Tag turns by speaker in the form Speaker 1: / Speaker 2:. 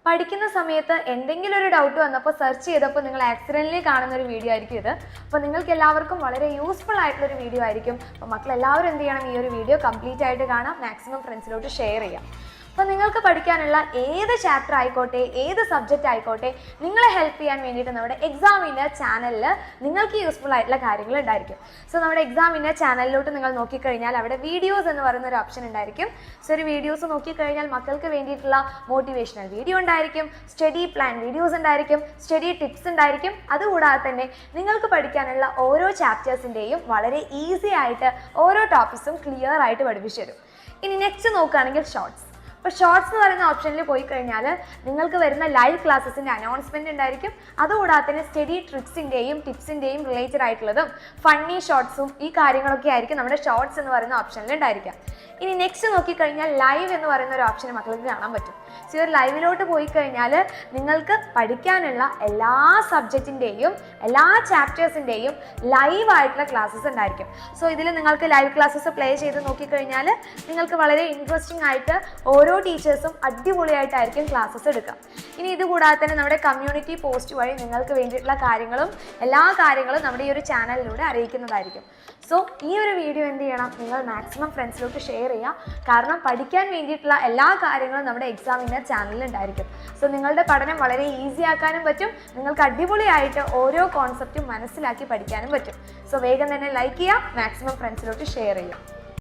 Speaker 1: പഠിക്കുന്ന സമയത്ത് എന്തെങ്കിലും ഒരു ഡൗട്ട് വന്നപ്പോൾ സെർച്ച് ചെയ്തപ്പോൾ നിങ്ങൾ ആക്സിഡൻ്റലി കാണുന്ന ഒരു വീഡിയോ ആയിരിക്കും ഇത്. അപ്പോൾ നിങ്ങൾക്ക് എല്ലാവർക്കും വളരെ യൂസ്ഫുൾ ആയിട്ടുള്ള ഒരു വീഡിയോ ആയിരിക്കും. അപ്പോൾ മക്കളെല്ലാവരും എന്ത് ചെയ്യണം, ഈ ഒരു വീഡിയോ കംപ്ലീറ്റ് ആയിട്ട് കാണാം, മാക്സിമം ഫ്രണ്ട്സിലോട്ട് ഷെയർ ചെയ്യാം. അപ്പോൾ നിങ്ങൾക്ക് പഠിക്കാനുള്ള ഏത് ചാപ്റ്റർ ആയിക്കോട്ടെ, ഏത് സബ്ജക്റ്റ് ആയിക്കോട്ടെ, നിങ്ങളെ ഹെൽപ്പ് ചെയ്യാൻ വേണ്ടിയിട്ട് നമ്മുടെ എക്സാമിൻ്റെ ചാനലിൽ നിങ്ങൾക്ക് യൂസ്ഫുൾ ആയിട്ടുള്ള കാര്യങ്ങൾ ഉണ്ടായിരിക്കും. സോ നമ്മുടെ എക്സാമിൻ്റെ ചാനലിലോട്ട് നിങ്ങൾ നോക്കിക്കഴിഞ്ഞാൽ അവിടെ വീഡിയോസ് എന്ന് പറയുന്ന ഒരു ഓപ്ഷൻ ഉണ്ടായിരിക്കും. സോ ഒരു വീഡിയോസ് നോക്കിക്കഴിഞ്ഞാൽ മക്കൾക്ക് വേണ്ടിയിട്ടുള്ള മോട്ടിവേഷണൽ വീഡിയോ ഉണ്ടായിരിക്കും, സ്റ്റഡി പ്ലാൻ വീഡിയോസ് ഉണ്ടായിരിക്കും, സ്റ്റഡി ടിപ്സ് ഉണ്ടായിരിക്കും. അതുകൂടാതെ തന്നെ നിങ്ങൾക്ക് പഠിക്കാനുള്ള ഓരോ ചാപ്റ്റേഴ്സിൻ്റെയും വളരെ ഈസി ആയിട്ട് ഓരോ ടോപ്പിക്സും ക്ലിയർ ആയിട്ട് പഠിപ്പിച്ചു തരും. ഇനി നെക്സ്റ്റ് നോക്കുകയാണെങ്കിൽ ഷോർട്സ്. അപ്പോൾ ഷോർട്സ് എന്ന് പറയുന്ന ഓപ്ഷനിൽ പോയി കഴിഞ്ഞാൽ നിങ്ങൾക്ക് വരുന്ന ലൈവ് ക്ലാസ്സസിൻ്റെ അനൗൺസ്മെൻറ്റ് ഉണ്ടായിരിക്കും. അതുകൂടാതെ തന്നെ സ്റ്റഡി ട്രിക്സിൻ്റെയും ടിപ്സിൻ്റെയും റിലേറ്റഡ് ആയിട്ടുള്ളതും ഫണ്ണി ഷോർട്സും ഈ കാര്യങ്ങളൊക്കെ ആയിരിക്കും നമ്മുടെ ഷോർട്സ് എന്ന് പറയുന്ന ഓപ്ഷനിൽ ഉണ്ടായിരിക്കാം. ഇനി നെക്സ്റ്റ് നോക്കിക്കഴിഞ്ഞാൽ ലൈവ് എന്ന് പറയുന്ന ഒരു ഓപ്ഷൻ മക്കൾക്ക് കാണാൻ പറ്റും. സോ ഒരു ലൈവിലോട്ട് പോയി കഴിഞ്ഞാൽ നിങ്ങൾക്ക് പഠിക്കാനുള്ള എല്ലാ സബ്ജക്റ്റിൻ്റെയും എല്ലാ ചാപ്റ്റേഴ്സിൻ്റെയും ലൈവായിട്ടുള്ള ക്ലാസ്സസ് ഉണ്ടായിരിക്കും. സോ ഇതിൽ നിങ്ങൾക്ക് ലൈവ് ക്ലാസ്സസ് പ്ലേ ചെയ്ത് നോക്കിക്കഴിഞ്ഞാൽ നിങ്ങൾക്ക് വളരെ ഇൻട്രസ്റ്റിംഗ് ആയിട്ട് ഓരോ ടീച്ചേഴ്സും അടിപൊളിയായിട്ടായിരിക്കും ക്ലാസ്സസ് എടുക്കുക. ഇനി ഇതുകൂടാതെ തന്നെ നമ്മുടെ കമ്മ്യൂണിറ്റി പോസ്റ്റ് വഴി നിങ്ങൾക്ക് വേണ്ടിയിട്ടുള്ള കാര്യങ്ങളും എല്ലാ കാര്യങ്ങളും നമ്മുടെ ഈ ഒരു ചാനലിലൂടെ അറിയിക്കുന്നതായിരിക്കും. സോ ഈ ഒരു വീഡിയോ എന്ത് ചെയ്യണം, നിങ്ങൾ മാക്സിമം ഫ്രണ്ട്സിലോട്ട് ഷെയർ ചെയ്യുക. കാരണം പഠിക്കാൻ വേണ്ടിയിട്ടുള്ള എല്ലാ കാര്യങ്ങളും നമ്മുടെ എക്സാമിൻ്റെ ചാനലിൽ ഉണ്ടായിരിക്കും. സോ നിങ്ങളുടെ പഠനം വളരെ ഈസി ആക്കാനും പറ്റും, നിങ്ങൾക്ക് അടിപൊളിയായിട്ട് ഓരോ കോൺസെപ്റ്റും മനസ്സിലാക്കി പഠിക്കാനും പറ്റും. സോ വേഗം തന്നെ ലൈക്ക് ചെയ്യുക, മാക്സിമം ഫ്രണ്ട്സിലോട്ട് ഷെയർ ചെയ്യുക.